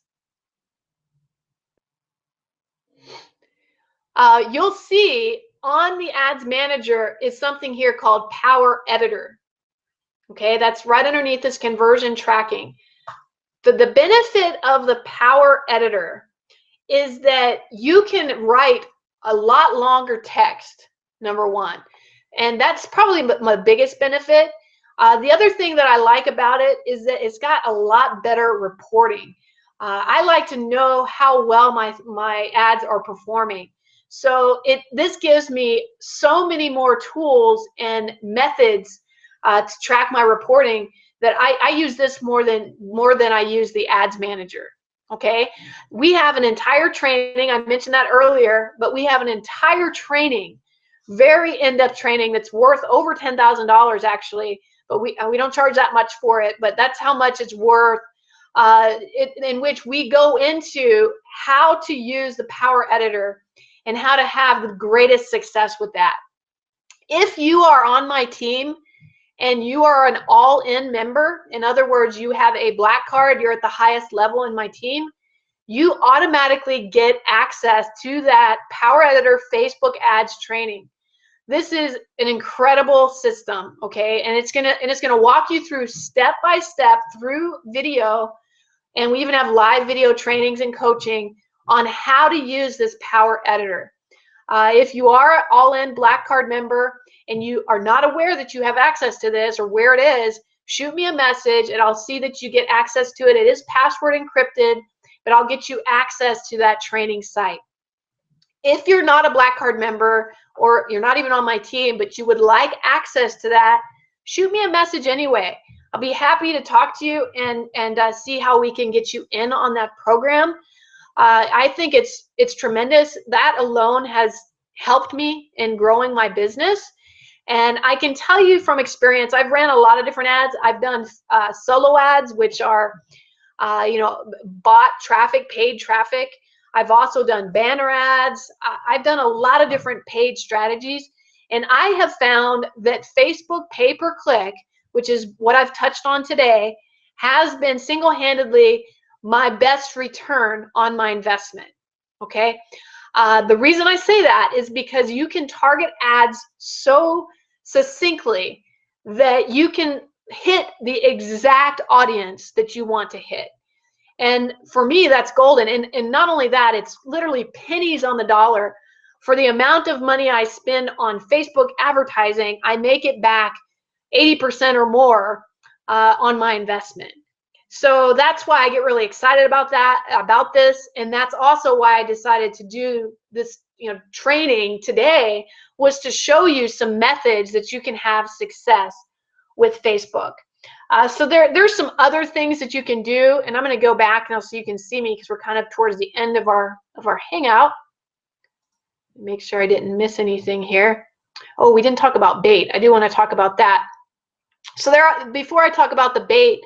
You'll see on the Ads Manager is something here called Power Editor. Okay, that's right underneath this conversion tracking. The benefit of the Power Editor is that you can write a lot longer text, number one. And that's probably my biggest benefit. The other thing that I like about it is that it's got a lot better reporting. I like to know how well my ads are performing. So this gives me so many more tools and methods to track my reporting that I use this more than I use the Ads Manager. Okay, we have an entire training. I mentioned that earlier, but we have an entire training, very in-depth training that's worth over $10,000 actually. But we don't charge that much for it. But that's how much it's worth. In which we go into how to use the Power Editor and how to have the greatest success with that. If you are on my team and you are an all-in member, in other words, you have a black card, you're at the highest level in my team, you automatically get access to that Power Editor Facebook ads training. This is an incredible system, okay? And it's gonna walk you through step by step through video, and we even have live video trainings and coaching on how to use this Power Editor. If you are all-in black card member and you are not aware that you have access to this or where it is, shoot me a message and I'll see that you get access to it. It is password encrypted, but I'll get you access to that training site. If you're not a black card member or you're not even on my team, but you would like access to that, shoot me a message anyway. I'll be happy to talk to you and see how we can get you in on that program. I think it's tremendous. That alone has helped me in growing my business. And I can tell you from experience, I've ran a lot of different ads. I've done solo ads, which are bought traffic, paid traffic. I've also done banner ads. I've done a lot of different paid strategies. And I have found that Facebook pay-per-click, which is what I've touched on today, has been single-handedly my best return on my investment, okay? The reason I say that is because you can target ads so succinctly that you can hit the exact audience that you want to hit. And for me, that's golden. And not only that, it's literally pennies on the dollar. For the amount of money I spend on Facebook advertising, I make it back 80% or more on my investment. So that's why I get really excited about this, and that's also why I decided to do this, training today, was to show you some methods that you can have success with Facebook. So there's some other things that you can do, and I'm going to go back now so you can see me because we're kind of towards the end of our hangout. Make sure I didn't miss anything here. Oh, we didn't talk about bait. I do want to talk about that. So before I talk about the bait,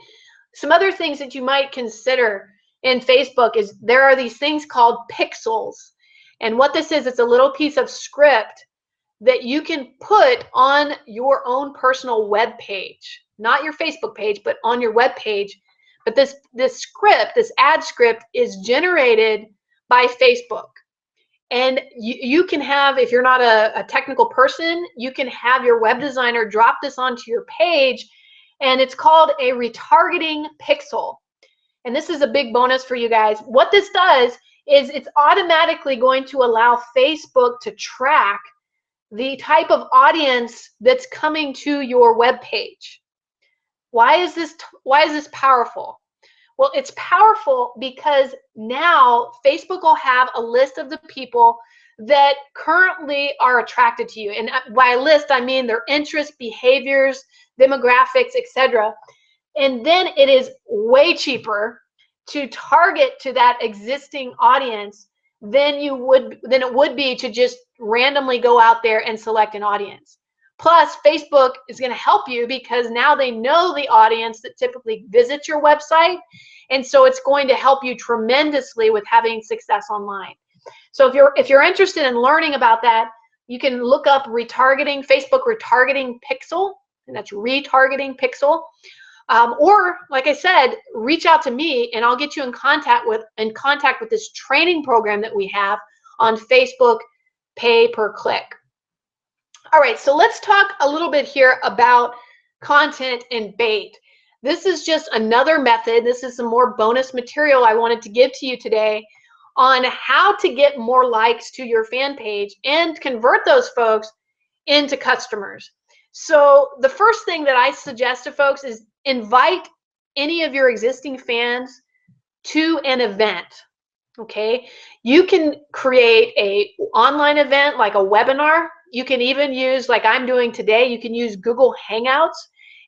some other things that you might consider in Facebook is there are these things called pixels. And what this is, it's a little piece of script that you can put on your own personal web page, not your Facebook page, but on your web page. But this script, this ad script, is generated by Facebook. And you can have, if you're not a technical person, you can have your web designer drop this onto your page, and it's called a retargeting pixel. And this is a big bonus for you guys. What this does is it's automatically going to allow Facebook to track the type of audience that's coming to your web page. Why is this powerful? Well, it's powerful because now Facebook will have a list of the people that currently are attracted to you. And by list, I mean their interests, behaviors, demographics, etc. And then it is way cheaper to target to that existing audience than it would be to just randomly go out there and select an audience. Plus, Facebook is going to help you because now they know the audience that typically visits your website, and so it's going to help you tremendously with having success online. So if you're interested in learning about that, you can look up retargeting, Facebook Retargeting Pixel, and that's Retargeting Pixel. Or, like I said, reach out to me and I'll get you in contact with this training program that we have on Facebook Pay Per Click. All right, so let's talk a little bit here about content and bait. This is just another method. This is some more bonus material I wanted to give to you today on how to get more likes to your fan page and convert those folks into customers. So the first thing that I suggest to folks is invite any of your existing fans to an event. Okay, you can create an online event like a webinar. You can even use, like I'm doing today, you can use Google Hangouts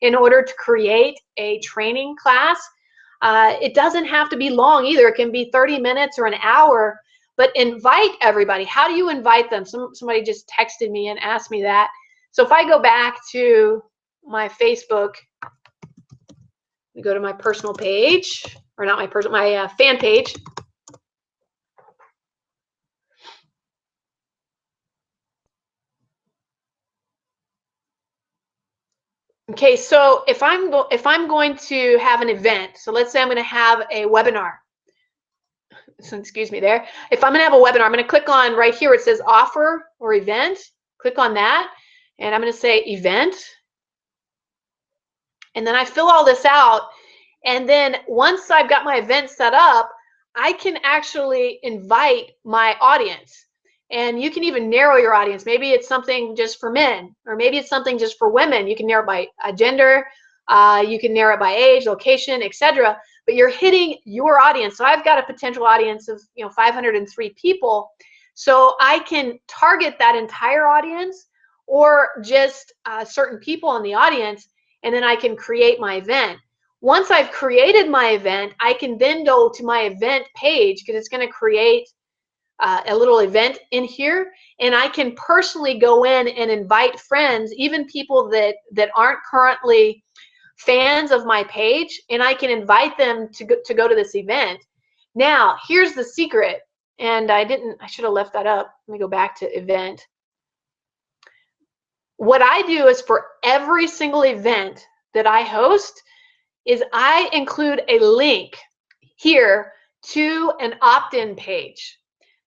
in order to create a training class. It doesn't have to be long either. It can be 30 minutes or an hour, but invite everybody. How do you invite them? Somebody just texted me and asked me that. So if I go back to my Facebook, we go to my personal page, or not my personal, my fan page. Okay, so if I'm going to have an event, so let's say I'm going to have a webinar. So excuse me there. If I'm going to have a webinar, I'm going to click on right here. It says offer or event. Click on that, and I'm going to say event. And then I fill all this out. And then once I've got my event set up, I can actually invite my audience. And you can even narrow your audience. Maybe it's something just for men, or maybe it's something just for women. You can narrow it by gender, you can narrow it by age, location, etc. But you're hitting your audience. So I've got a potential audience of 503 people. So I can target that entire audience or just certain people in the audience, and then I can create my event. Once I've created my event, I can then go to my event page because it's going to create a little event in here, and I can personally go in and invite friends, even people that aren't currently fans of my page, and I can invite them to go to this event. Now, here's the secret, and I should have left that up. Let me go back to event. What I do is for every single event that I host is I include a link here to an opt-in page.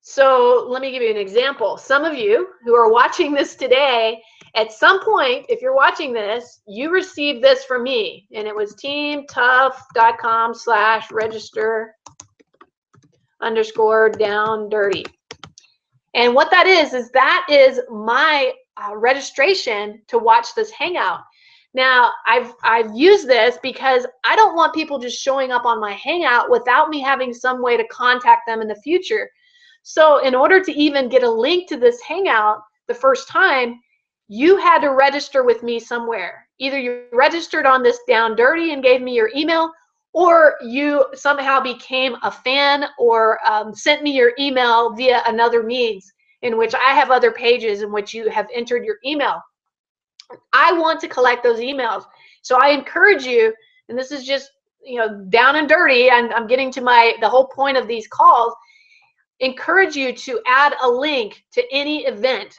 So let me give you an example. Some of you who are watching this today, at some point, if you're watching this, you received this from me, and it was teamtough.com/register_down-dirty. And what that is that is my registration to watch this hangout. Now, I've used this because I don't want people just showing up on my hangout without me having some way to contact them in the future. So in order to even get a link to this hangout the first time, you had to register with me somewhere. Either you registered on this Down Dirty and gave me your email, or you somehow became a fan or sent me your email via another means in which I have other pages in which you have entered your email. I want to collect those emails. So I encourage you, and this is just down and dirty, I'm getting to the whole point of these calls, encourage you to add a link to any event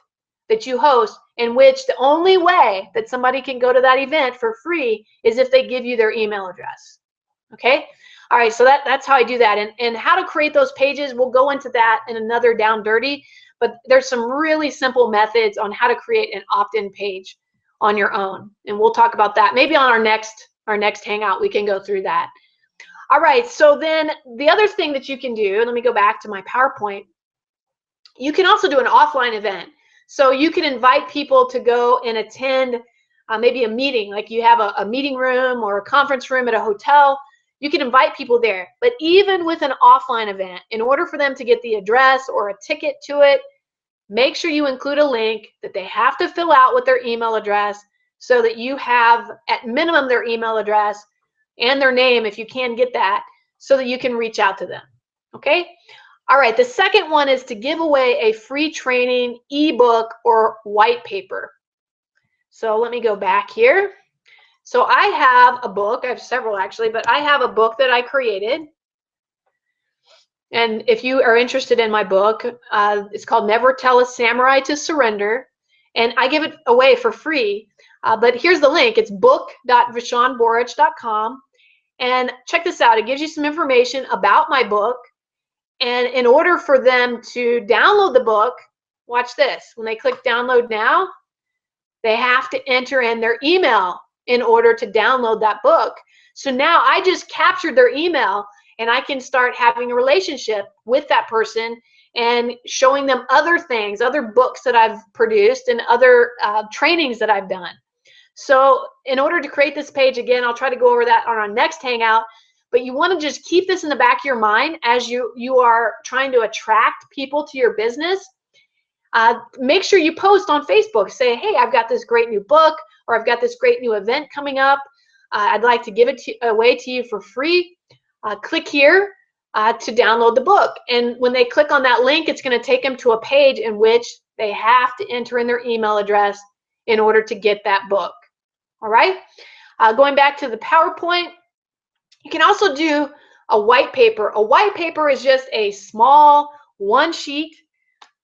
that you host, in which the only way that somebody can go to that event for free is if they give you their email address. Okay? All right, so that's how I do that. And how to create those pages, we'll go into that in another Down Dirty, but there's some really simple methods on how to create an opt-in page on your own. And we'll talk about that. Maybe on our next hangout, we can go through that. All right, so then the other thing that you can do, let me go back to my PowerPoint. You can also do an offline event. So you can invite people to go and attend maybe a meeting, like you have a meeting room or a conference room at a hotel. You can invite people there. But even with an offline event, in order for them to get the address or a ticket to it, make sure you include a link that they have to fill out with their email address, so that you have at minimum their email address and their name if you can get that, so that you can reach out to them. Okay? All right, the second one is to give away a free training, ebook, or white paper. So let me go back here. So I have a book, I have several actually, but I have a book that I created. And if you are interested in my book, it's called Never Tell a Samurai to Surrender. And I give it away for free. But here's the link. It's book.vishanborich.com. And check this out. It gives you some information about my book. And in order for them to download the book, watch this. When they click download now, they have to enter in their email in order to download that book. So now I just captured their email, and I can start having a relationship with that person and showing them other things, other books that I've produced and other trainings that I've done. So in order to create this page, again, I'll try to go over that on our next Hangout, but you want to just keep this in the back of your mind as you are trying to attract people to your business. Make sure you post on Facebook. Say, hey, I've got this great new book, or I've got this great new event coming up. I'd like to give it away to you for free. Click here to download the book. And when they click on that link, it's going to take them to a page in which they have to enter in their email address in order to get that book. All right. Going back to the PowerPoint, you can also do a white paper. A white paper is just a small one sheet.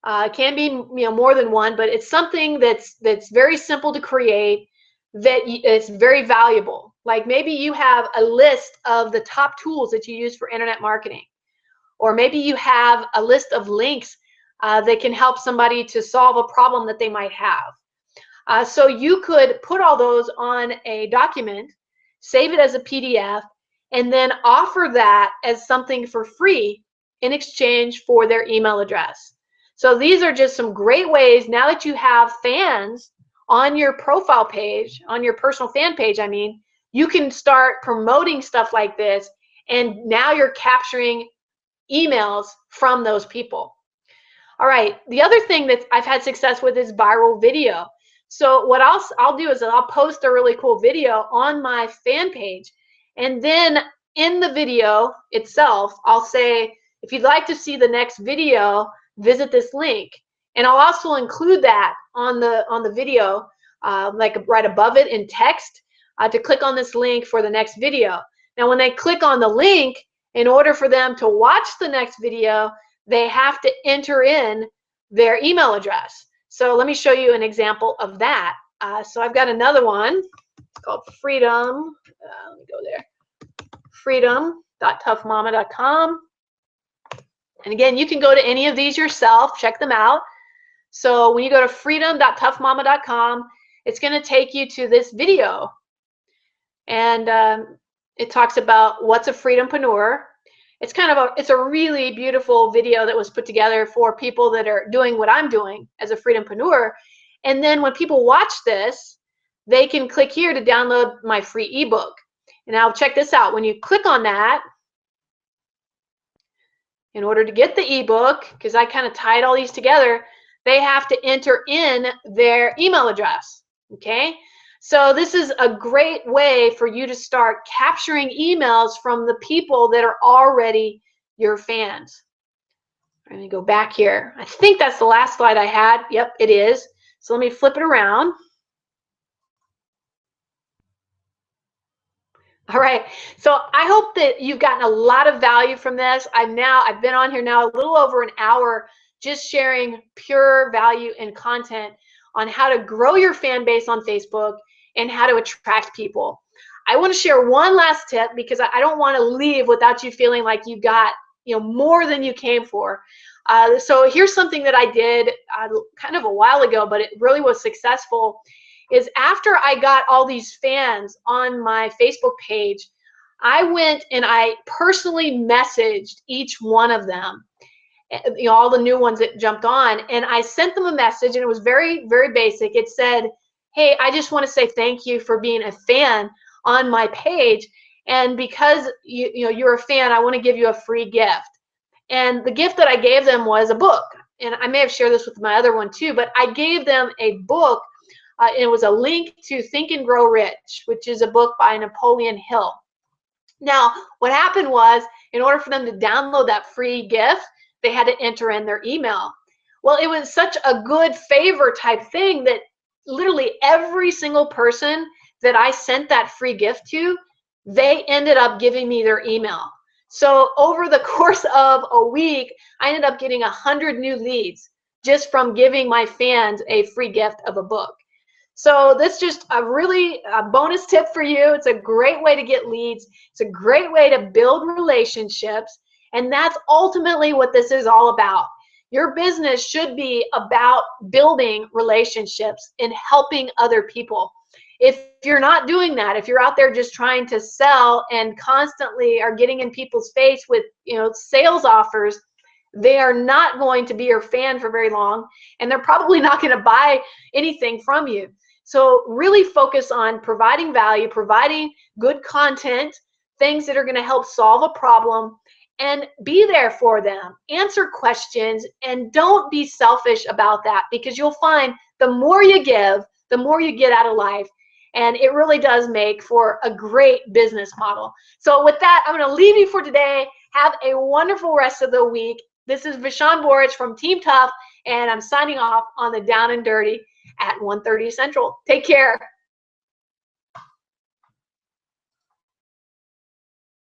It can be more than one, but it's something that's very simple to create, that it's very valuable. Like maybe you have a list of the top tools that you use for internet marketing, or maybe you have a list of links that can help somebody to solve a problem that they might have. So you could put all those on a document, save it as a PDF, and then offer that as something for free in exchange for their email address. So these are just some great ways, now that you have fans on your profile page, on your personal fan page, I mean, you can start promoting stuff like this, and now you're capturing emails from those people. All right, the other thing that I've had success with is viral video. So what I'll do is I'll post a really cool video on my fan page, and then in the video itself, I'll say, if you'd like to see the next video, visit this link. And I'll also include that on the video, like right above it in text, to click on this link for the next video. Now, when they click on the link, in order for them to watch the next video, they have to enter in their email address. So let me show you an example of that. So I've got another one. It's called Freedom. Let me go there. Freedom.toughmama.com. And again, you can go to any of these yourself, check them out. So when you go to freedom.toughmama.com, it's going to take you to this video. And it talks about what's a freedompreneur. It's a really beautiful video that was put together for people that are doing what I'm doing as a freedompreneur. And then when people watch this, they can click here to download my free ebook. And now check this out. When you click on that, in order to get the ebook, because I kind of tied all these together, they have to enter in their email address. Okay, so this is a great way for you to start capturing emails from the people that are already your fans. Let me go back here. I think that's the last slide I had. Yep, it is. So let me flip it around. All right, so I hope that you've gotten a lot of value from this. I've been on here now a little over an hour, just sharing pure value and content on how to grow your fan base on Facebook and how to attract people. I want to share one last tip, because I don't want to leave without you feeling like you got more than you came for. So here's something that I did kind of a while ago, but it really was successful. Is after I got all these fans on my Facebook page, I went and I personally messaged each one of them, all the new ones that jumped on, and I sent them a message, and it was very, very basic. It said, hey, I just want to say thank you for being a fan on my page, and because you're a fan, I want to give you a free gift. And the gift that I gave them was a book, and I may have shared this with my other one too, but I gave them a book. It was a link to Think and Grow Rich, which is a book by Napoleon Hill. Now, what happened was, in order for them to download that free gift, they had to enter in their email. Well, it was such a good favor type thing that literally every single person that I sent that free gift to, they ended up giving me their email. So over the course of a week, I ended up getting 100 new leads just from giving my fans a free gift of a book. So that's just a bonus tip for you. It's a great way to get leads. It's a great way to build relationships. And that's ultimately what this is all about. Your business should be about building relationships and helping other people. If you're not doing that, if you're out there just trying to sell and constantly are getting in people's face with, sales offers, they are not going to be your fan for very long, and they're probably not going to buy anything from you. So really focus on providing value, providing good content, things that are going to help solve a problem, and be there for them. Answer questions, and don't be selfish about that, because you'll find the more you give, the more you get out of life. And it really does make for a great business model. So with that, I'm going to leave you for today. Have a wonderful rest of the week. This is Vishan Borich from Team Tough, and I'm signing off on the Down and Dirty at 1:30 Central. Take care.